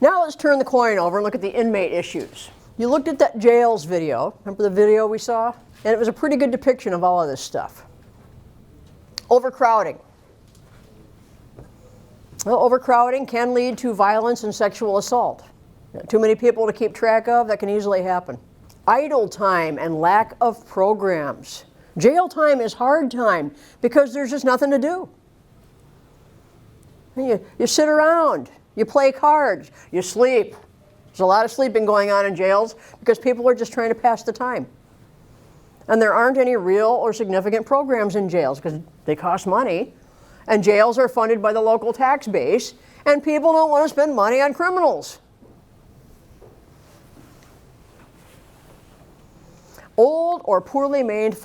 Now let's turn the coin over and look at the inmate issues. You looked at that jails video. Remember the video we saw? And it was a pretty good depiction of all of this stuff. Overcrowding. Well, overcrowding can lead to violence and sexual assault. Too many people to keep track of, that can easily happen. Idle time and lack of programs. Jail time is hard time because there's just nothing to do. You sit around, you play cards, you sleep. There's a lot of sleeping going on in jails because people are just trying to pass the time. And there aren't any real or significant programs in jails because they cost money. And jails are funded by the local tax base, and people don't want to spend money on criminals. Old or poorly maintained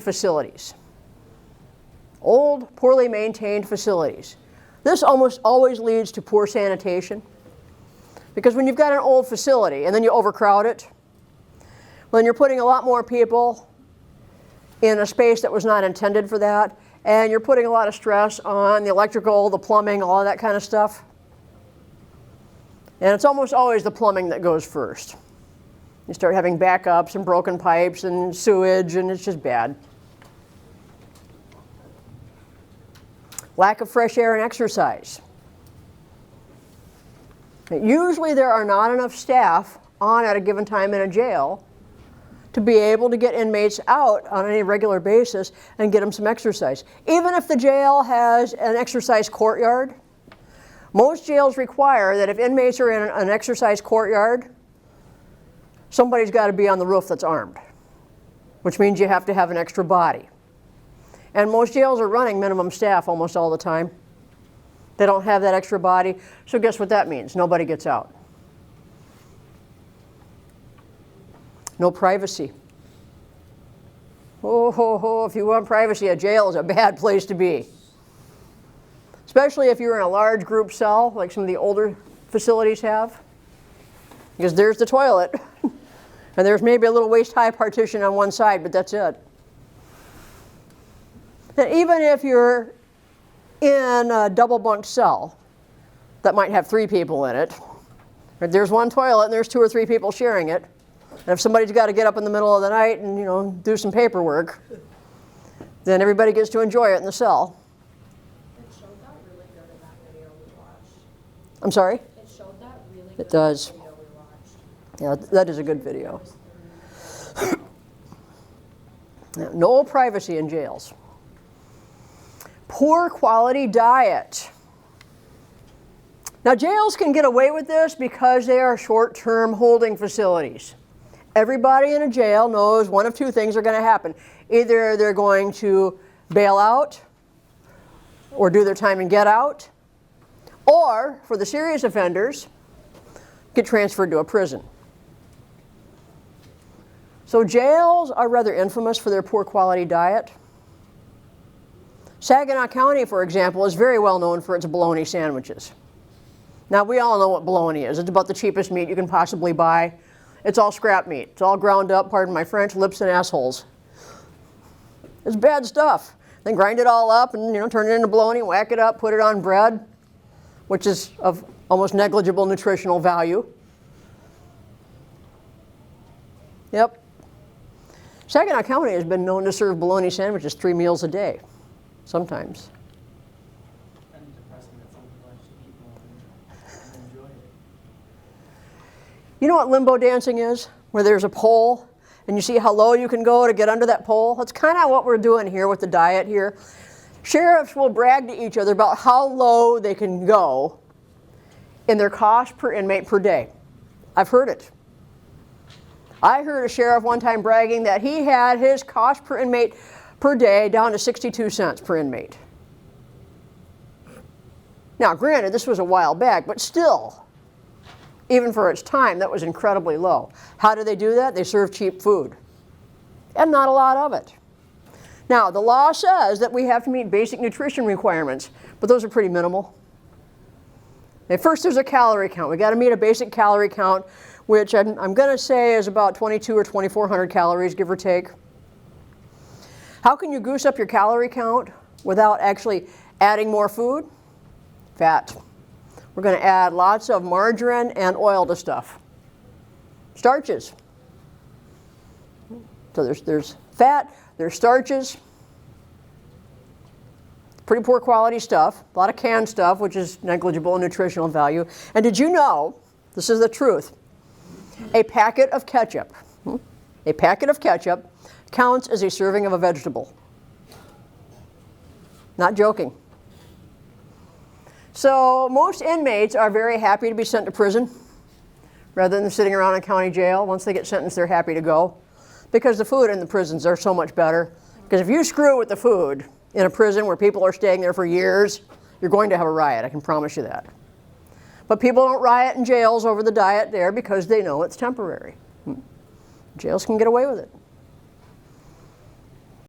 facilities. Old, poorly maintained facilities. This almost always leads to poor sanitation. Because when you've got an old facility and then you overcrowd it, then you're putting a lot more people in a space that was not intended for that, and you're putting a lot of stress on the electrical, the plumbing, all of that kind of stuff. And it's almost always the plumbing that goes first. You start having backups and broken pipes and sewage, and it's just bad. Lack of fresh air and exercise. Usually there are not enough staff on at a given time in a jail to be able to get inmates out on any regular basis and get them some exercise. Even if the jail has an exercise courtyard, most jails require that if inmates are in an exercise courtyard, somebody's got to be on the roof that's armed, which means you have to have an extra body. And most jails are running minimum staff almost all the time. They don't have that extra body, so guess what that means? Nobody gets out. No privacy. If you want privacy, a jail is a bad place to be. Especially if you're in a large group cell, like some of the older facilities have. Because there's the toilet, and there's maybe a little waist-high partition on one side, but that's it. And even if you're in a double-bunked cell that might have 3 people in it, there's one toilet and there's 2 or 3 people sharing it. And if somebody's got to get up in the middle of the night and do some paperwork, then everybody gets to enjoy it in the cell. It showed that really good in that video we watched. I'm sorry? It showed that really good It does. in the video we watched. Yeah, that is a good video. No privacy in jails. Poor quality diet. Now, jails can get away with this because they are short-term holding facilities. Everybody in a jail knows one of 2 things are going to happen. Either they're going to bail out or do their time and get out, or, for the serious offenders, get transferred to a prison. So jails are rather infamous for their poor quality diet. Saginaw County, for example, is very well known for its bologna sandwiches. Now, we all know what bologna is. It's about the cheapest meat you can possibly buy. It's all scrap meat. It's all ground up, pardon my French, lips and assholes. It's bad stuff. Then grind it all up and turn it into bologna, whack it up, put it on bread, which is of almost negligible nutritional value. Yep. Saginaw County has been known to serve bologna sandwiches 3 meals a day, sometimes. And depressing that some people actually eat bologna and enjoy it. You know what limbo dancing is? Where there's a pole and you see how low you can go to get under that pole? That's kind of what we're doing here with the diet here. Sheriffs will brag to each other about how low they can go in their cost per inmate per day. I've heard it. I heard a sheriff one time bragging that he had his cost per inmate per day down to 62 cents per inmate. Now, granted, this was a while back, but still, even for its time, that was incredibly low. How do they do that? They serve cheap food, and not a lot of it. Now, the law says that we have to meet basic nutrition requirements, but those are pretty minimal. Okay, first, there's a calorie count. We got to meet a basic calorie count, which I'm going to say is about 2,200 or 2,400 calories, give or take. How can you goose up your calorie count without actually adding more food? Fat. We're going to add lots of margarine and oil to stuff. Starches. So there's fat, there's starches, pretty poor quality stuff, a lot of canned stuff, which is negligible in nutritional value. And did you know, this is the truth, a packet of ketchup counts as a serving of a vegetable. Not joking. So most inmates are very happy to be sent to prison rather than sitting around in county jail. Once they get sentenced, they're happy to go because the food in the prisons are so much better. Because if you screw with the food in a prison where people are staying there for years, you're going to have a riot, I can promise you that. But people don't riot in jails over the diet there because they know it's temporary. Jails can get away with it.